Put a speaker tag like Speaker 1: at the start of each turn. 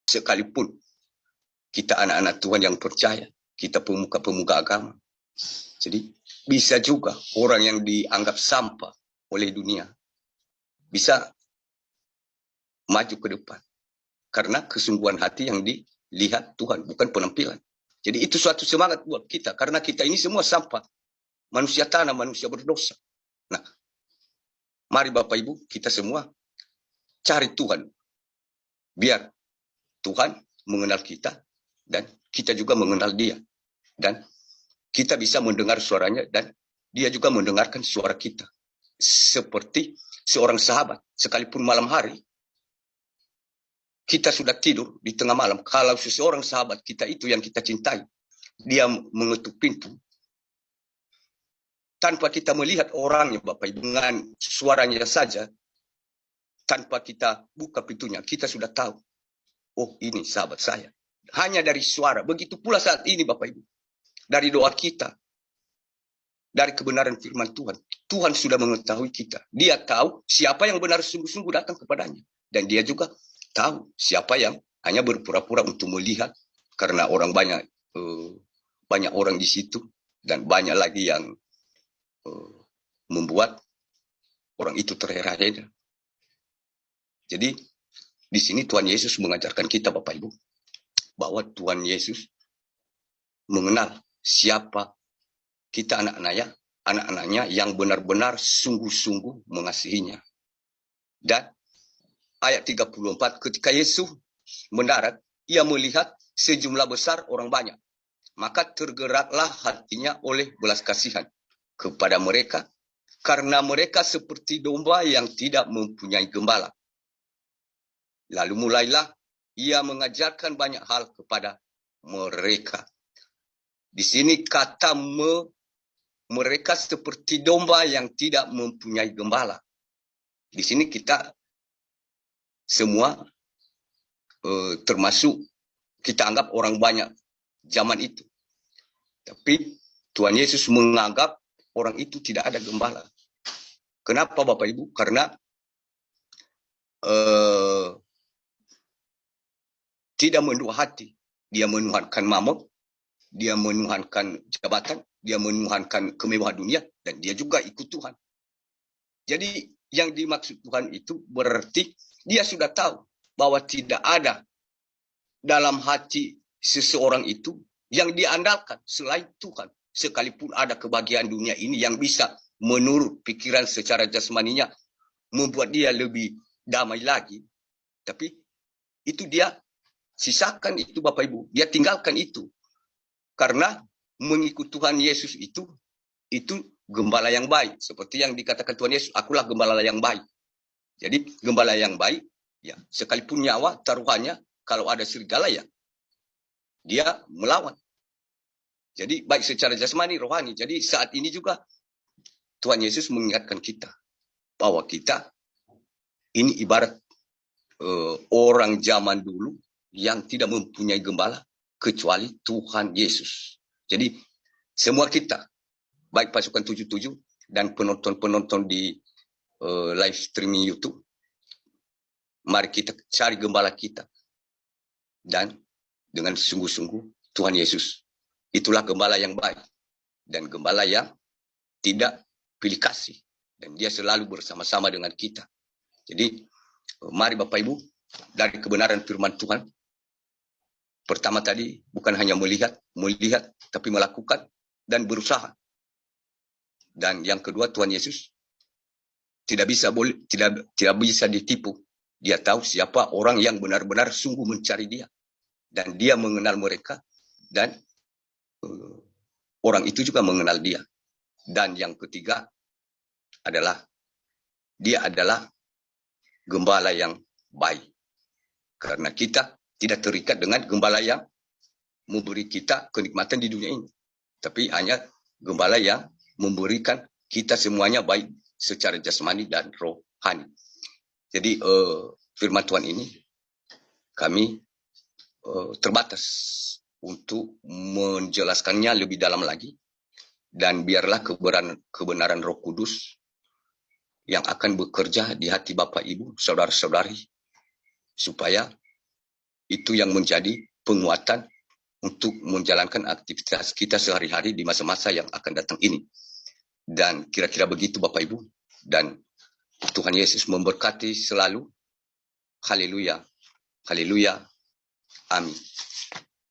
Speaker 1: sekalipun kita anak-anak Tuhan yang percaya, kita pemuka-pemuka agama. Jadi bisa juga orang yang dianggap sampah oleh dunia bisa maju ke depan. Karena kesungguhan hati yang dilihat Tuhan, bukan penampilan. Jadi itu suatu semangat buat kita. Karena kita ini semua sampah. Manusia tanah, manusia berdosa. Nah, mari Bapak Ibu, kita semua cari Tuhan. Biar Tuhan mengenal kita dan kita juga mengenal dia. Dan kita bisa mendengar suaranya dan dia juga mendengarkan suara kita. Seperti seorang sahabat, sekalipun malam hari, kita sudah tidur di tengah malam. Kalau seseorang sahabat kita itu yang kita cintai, dia mengetuk pintu, tanpa kita melihat orangnya Bapak Ibu, dengan suaranya saja, tanpa kita buka pintunya, kita sudah tahu, oh ini sahabat saya. Hanya dari suara. Begitu pula saat ini Bapak Ibu. Dari doa kita, dari kebenaran firman Tuhan, Tuhan sudah mengetahui kita. Dia tahu siapa yang benar sungguh-sungguh datang kepadanya. Dan dia juga tahu siapa yang hanya berpura-pura untuk melihat. Karena orang banyak orang di situ. Dan banyak lagi yang membuat orang itu terhera-hera. Jadi di sini Tuhan Yesus mengajarkan kita Bapak Ibu, bahwa Tuhan Yesus mengenal siapa kita anak-anaknya yang benar-benar sungguh-sungguh mengasihinya. Dan ayat 34, ketika Yesus mendarat, ia melihat sejumlah besar orang banyak. Maka tergeraklah hatinya oleh belas kasihan kepada mereka, karena mereka seperti domba yang tidak mempunyai gembala. Lalu mulailah ia mengajarkan banyak hal kepada mereka. Di sini kata mereka seperti domba yang tidak mempunyai gembala. Di sini kita semua termasuk kita anggap orang banyak zaman itu. Tapi Tuhan Yesus menganggap orang itu tidak ada gembala. Kenapa Bapak Ibu? Karena tidak menunduk hati. Dia menuhankan mamon, dia menuhankan jabatan, dia menuhankan kemewahan dunia, dan dia juga ikut Tuhan. Jadi yang dimaksud Tuhan itu berarti dia sudah tahu bahwa tidak ada dalam hati seseorang itu yang diandalkan selain Tuhan. Sekalipun ada kebahagiaan dunia ini yang bisa menurut pikiran secara jasmaninya membuat dia lebih damai lagi. Tapi itu dia sisakan itu Bapak Ibu. Dia tinggalkan itu. Karena mengikut Tuhan Yesus itu gembala yang baik. Seperti yang dikatakan Tuhan Yesus, akulah gembala yang baik. Jadi gembala yang baik, ya sekalipun nyawa taruhannya, kalau ada serigala ya, dia melawan. Jadi baik secara jasmani, rohani. Jadi saat ini juga Tuhan Yesus mengingatkan kita bahwa kita ini ibarat orang zaman dulu yang tidak mempunyai gembala kecuali Tuhan Yesus. Jadi semua kita, baik pasukan 77 dan penonton-penonton di live streaming YouTube, mari kita cari gembala kita. Dan dengan sungguh-sungguh Tuhan Yesus. Itulah gembala yang baik. Dan gembala yang tidak pilih kasih. Dan dia selalu bersama-sama dengan kita. Jadi mari Bapak Ibu, dari kebenaran firman Tuhan, pertama tadi bukan hanya melihat, tapi melakukan dan berusaha. Dan yang kedua, Tuhan Yesus tidak bisa ditipu. Dia tahu siapa orang yang benar-benar sungguh mencari dia. Dan dia mengenal mereka. Dan orang itu juga mengenal dia. Dan yang ketiga adalah dia adalah gembala yang baik. Karena kita tidak terikat dengan gembala yang memberi kita kenikmatan di dunia ini. Tapi hanya gembala yang memberikan kita semuanya baik secara jasmani dan rohani. Jadi firman Tuhan ini kami terbatas untuk menjelaskannya lebih dalam lagi. Dan biarlah kebenaran Roh Kudus yang akan bekerja di hati Bapak Ibu, saudara-saudari, supaya Itu yang menjadi penguatan untuk menjalankan aktivitas kita sehari-hari di masa-masa yang akan datang ini. Dan kira-kira begitu Bapak Ibu. Dan Tuhan Yesus memberkati selalu. Haleluya. Haleluya. Amin.